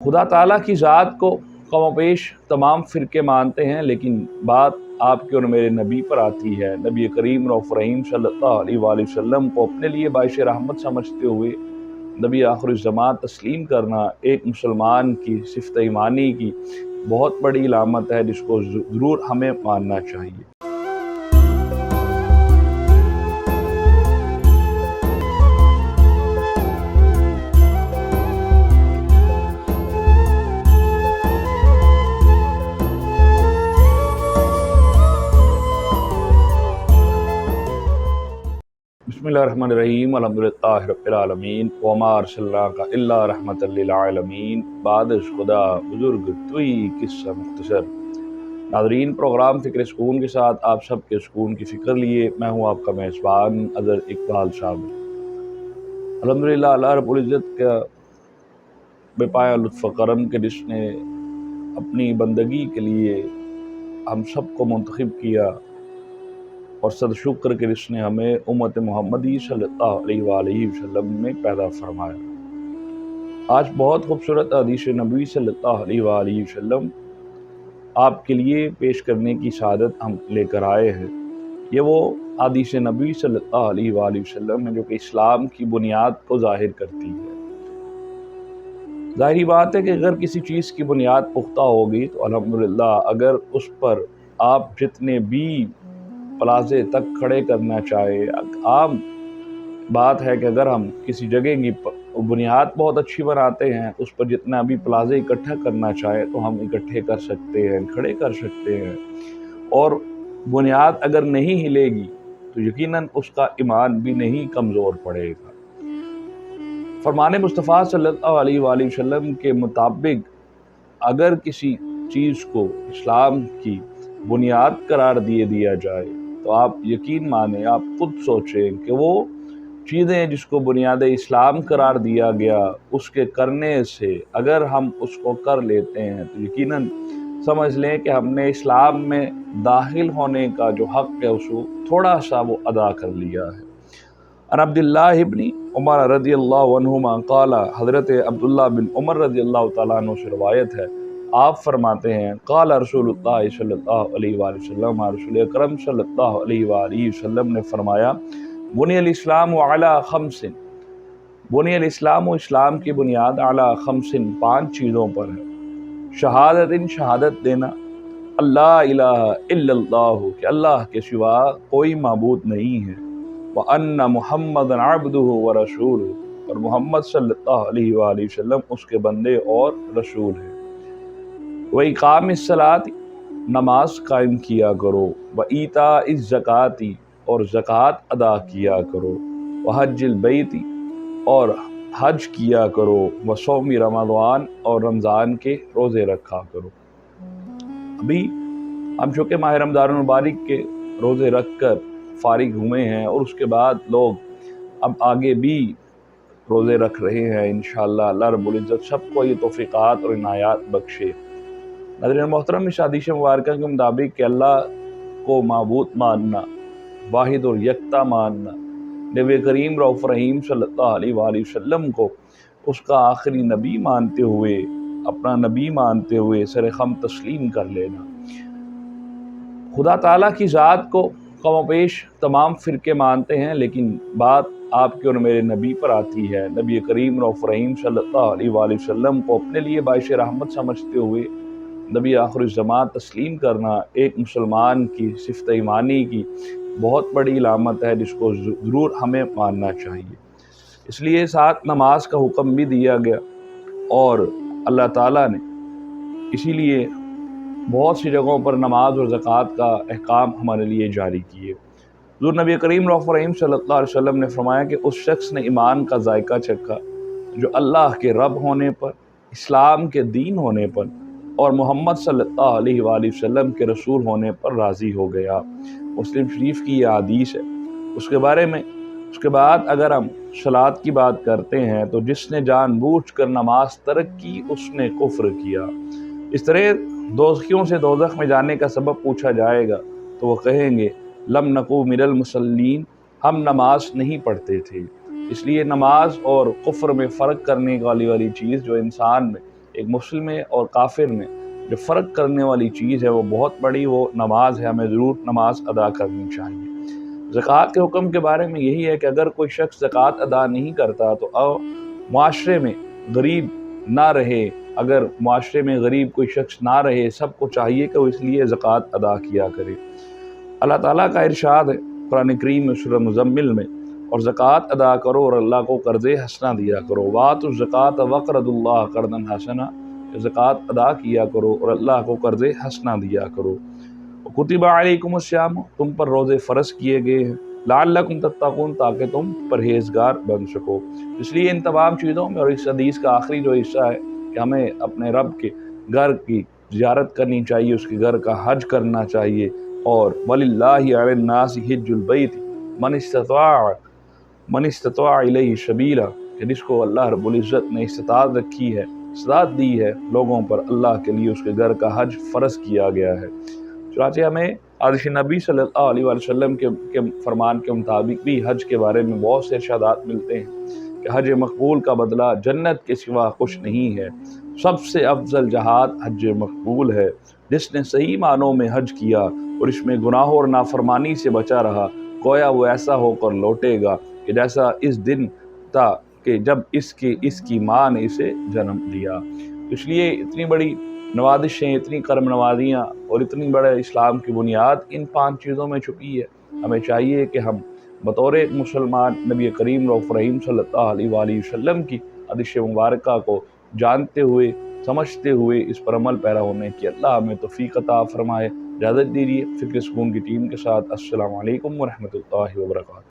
खुदा ताला की ज़ात को कमोपेश तमाम फ़िरके मानते हैं, लेकिन बात आपके और मेरे नबी पर आती है। नबी करीम रऊफ़ रहीम सल्लल्लाहु अलैहि वसल्लम को अपने लिए बाइश रहमत समझते हुए नबी आखिरुज़्ज़मान तस्लीम करना एक मुसलमान की सिफ़त ईमानी की बहुत बड़ी इलामत है, जिसको ज़रूर हमें मानना चाहिए। बिस्मिल्लाहिर्रहमानिर्रहीम अल्हम्दुलिल्लाहि रब्बिल आलमीन वमा अर्सलनाका इल्ला रहमतल लिल आलमीन। बादिश खुदा बुजुर्ग तुई किस्सा मुख्तसर। नाज़रीन, प्रोग्राम फ़िक्र सुकून के साथ आप सब के सुकून की फ़िक्र लिए मैं हूँ आपका मेज़बान अज़हर इकबाल शामिल। अल्हम्दुलिल्लाह, अल्लाह रब्बुल इज़्ज़त का बेपाया लुत्फ़ करम के जिसने अपनी बंदगी के लिए हम सब को मुंतखब किया और सद शुक्र के जिसने हमें उम्मत मोहम्मदी सल्लल्लाहु अलैहि वसल्लम में पैदा फरमाया। आज बहुत खूबसूरत हदीस नबी सल्लल्लाहु अलैहि वसल्लम आपके लिए पेश करने की सआदत हम लेकर आए हैं। ये वो हदीस नबी सल्लल्लाहु अलैहि वसल्लम है जो कि इस्लाम की बुनियाद को ज़ाहिर करती है। ज़ाहिरी बात है कि अगर किसी चीज़ की बुनियाद पुख्ता होगी तो अल्हम्दुलिल्लाह, अगर उस पर आप जितने भी प्लाज़े तक खड़े करना चाहे, आम बात है कि अगर हम किसी जगह की बुनियाद बहुत अच्छी बनाते हैं, उस पर जितना भी प्लाज़े इकट्ठा करना चाहें तो हम इकट्ठे कर सकते हैं, खड़े कर सकते हैं। और बुनियाद अगर नहीं हिलेगी तो यकीनन उसका ईमान भी नहीं कमज़ोर पड़ेगा। फरमाने मुस्तफ़ा सल्लल्लाहु अलैहि वसल्लम के मुताबिक अगर किसी चीज़ को इस्लाम की बुनियाद करार दिया जाए तो आप यकीन माने, आप खुद सोचें कि वो चीज़ें जिसको बुनियाद इस्लाम करार दिया गया, उसके करने से अगर हम उसको कर लेते हैं तो यकीनन समझ लें कि हमने इस्लाम में दाखिल होने का जो हक़ है उसको थोड़ा सा वो अदा कर लिया है। अन अब्दुल्लाह इब्न उमर रज़ियल्लाहु अन्हुमा क़ाला, हज़रत अब्दुल्लाह बिन उमर रज़ियल्लाहु तआला अन्हु से रवायत है, आप फरमाते हैं, क़ाला रसूलुल्लाह सल्लल्लाहु अलैहि वसल्लम, रसूल अकरम सल्लल्लाहु अलैहि वसल्लम ने फरमाया, बुनियल इस्लाम अला खम्सिन, बुनियल इस्लाम, इस्लाम की बुनियाद अला खम्सिन, 5 चीज़ों पर है। शहादतिन, शहादत देना, अल्ला इलाहा इल्लल्लाहु, कि अल्लाह के सिवा कोई माबूद नहीं है, व अन्ना मुहम्मदन अब्दुहु व रसूलुहु, और मोहम्मद सल्लल्लाहु अलैहि वसल्लम उसके बंदे और रसूल हैं। व इकामिस सलाती, नमाज कायम किया करो, व ईता इस ज़काती, और ज़कात अदा किया करो, व हज्जिल बैती, और हज किया करो, व सौमी रमज़ान, और रमज़ान के रोज़े रखा करो। अभी हम चूँकि माह रमज़ान मुबारक के रोज़े रख कर फारिग हुए हैं और उसके बाद लोग अब आगे भी रोज़े रख रहे हैं। इंशाअल्लाह अल्लाह रब्बुल इज़्ज़त सबको ये तौफ़ीक़ात और इनायात बख्शे। नाज़रीन मोहतरम, इस हदीस मुबारका के मुताबिक कि अल्लाह को माबूद मानना, वाहिद और यकता मानना, नबी करीम रऊफ़ रहीम सल्लल्लाहु अलैहि वसल्लम को उसका आखिरी नबी मानते हुए, अपना नबी मानते हुए सर खम तस्लीम कर लेना। खुदा ताला की ज़ात को कमोपेश तमाम फ़िरके मानते हैं, लेकिन बात आपके और मेरे नबी पर आती है। नबी करीम रऊफ़ रहीम सल्लल्लाहु अलैहि वसल्लम को अपने लिए बाइश रहमत समझते हुए नबी आखिरुज़्ज़मान तस्लीम करना एक मुसलमान की सिफ़त ईमानी की बहुत बड़ी इलामत है, जिसको ज़रूर हमें मानना चाहिए। इसलिए साथ नमाज का हुक्म भी दिया गया और अल्लाह ताला ने इसीलिए बहुत सी जगहों पर नमाज और ज़कात का अहकाम हमारे लिए जारी किए। हुज़ूर नबी करीम रऊफ़ रहीम सल्लल्लाहु अलैहि वसल्लम ने फरमाया कि उस शख्स ने ईमान का जायका चखा जो अल्लाह के रब होने पर, इस्लाम के दीन होने पर और मोहम्मद सल्लल्लाहु अलैहि वसल्लम के रसूल होने पर राज़ी हो गया। मुस्लिम शरीफ की यह हदीस है। उसके बाद अगर हम सलात की बात करते हैं तो जिसने जानबूझकर नमाज तर्क की उसने कुफ्र किया। इस तरह दोज़खियों से दोज़ख में जाने का सबब पूछा जाएगा तो वो कहेंगे, लम नकू मिनल मुसल्लीन, हम नमाज नहीं पढ़ते थे। इसलिए नमाज और कुफ्र में फ़र्क करने वाली चीज़ जो इंसान में ایک مسلم میں اور کافر میں جو فرق کرنے والی چیز ہے وہ بہت بڑی، وہ نماز ہے، ہمیں ضرور نماز ادا کرنی چاہیے۔ زکوٰۃ کے حکم کے بارے میں یہی ہے کہ اگر کوئی شخص زکوٰۃ ادا نہیں کرتا تو معاشرے میں غریب نہ رہے، اگر معاشرے میں غریب کوئی شخص نہ رہے، سب کو چاہیے کہ وہ اس لیے زکوٰۃ ادا کیا کرے۔ اللہ تعالیٰ کا ارشاد ہے قرآن کریم میں سورہ مزمل میں، اور زکوٰۃ ادا کرو اور اللہ کو قرض حسنہ دیا کرو، وآتوا الزکوٰۃ واقرضوا اللہ قرضا حسنا، زکوٰۃ ادا کیا کرو اور اللہ کو قرض حسنہ دیا کرو۔ کتب علیکم الصیام، تم پر روزے فرض کیے گئے ہیں، لعلکم تتقون، تاکہ تم پرہیزگار بن سکو۔ اس لیے ان تمام چیزوں میں اور اس حدیث کا آخری جو حصہ ہے کہ ہمیں اپنے رب کے گھر کی زیارت کرنی چاہیے، اس کے گھر کا حج کرنا چاہیے، اور وَلِلَّهِ عَلَى النَّاسِ حِجُّ الْبَيْتِ من استطاع الیہ سبیلا، کہ جس کو اللہ رب العزت نے استطاعت رکھی ہے، استطاعت دی ہے لوگوں پر، اللہ کے لیے اس کے گھر کا حج فرض کیا گیا ہے۔ چنانچہ ہمیں حضرت نبی صلی اللہ علیہ وسلم کے فرمان کے مطابق بھی حج کے بارے میں بہت سے ارشادات ملتے ہیں کہ حج مقبول کا بدلہ جنت کے سوا کچھ نہیں ہے۔ سب سے افضل جہاد حج مقبول ہے۔ جس نے صحیح معنوں میں حج کیا اور اس میں گناہوں اور نافرمانی سے بچا رہا، گویا وہ ایسا ہو کر لوٹے گا کہ جیسا اس دن تھا کہ جب اس کی ماں نے اسے جنم دیا۔ اس لیے اتنی بڑی نوازشیں، اتنی کرم نوازیاں اور اتنی بڑے اسلام کی بنیاد ان 5 چیزوں میں چھپی ہے۔ ہمیں چاہیے کہ ہم بطور ایک مسلمان نبی کریم رؤوف رحیم صلی اللہ علیہ وآلہ وسلم کی حدیث مبارکہ کو جانتے ہوئے، سمجھتے ہوئے اس پر عمل پیرا ہونے کی اللہ ہمیں توفیق عطا فرمائے۔ اجازت دیجیے، فکر سکون کی ٹیم کے ساتھ السلام علیکم ورحمۃ اللہ وبرکاتہ۔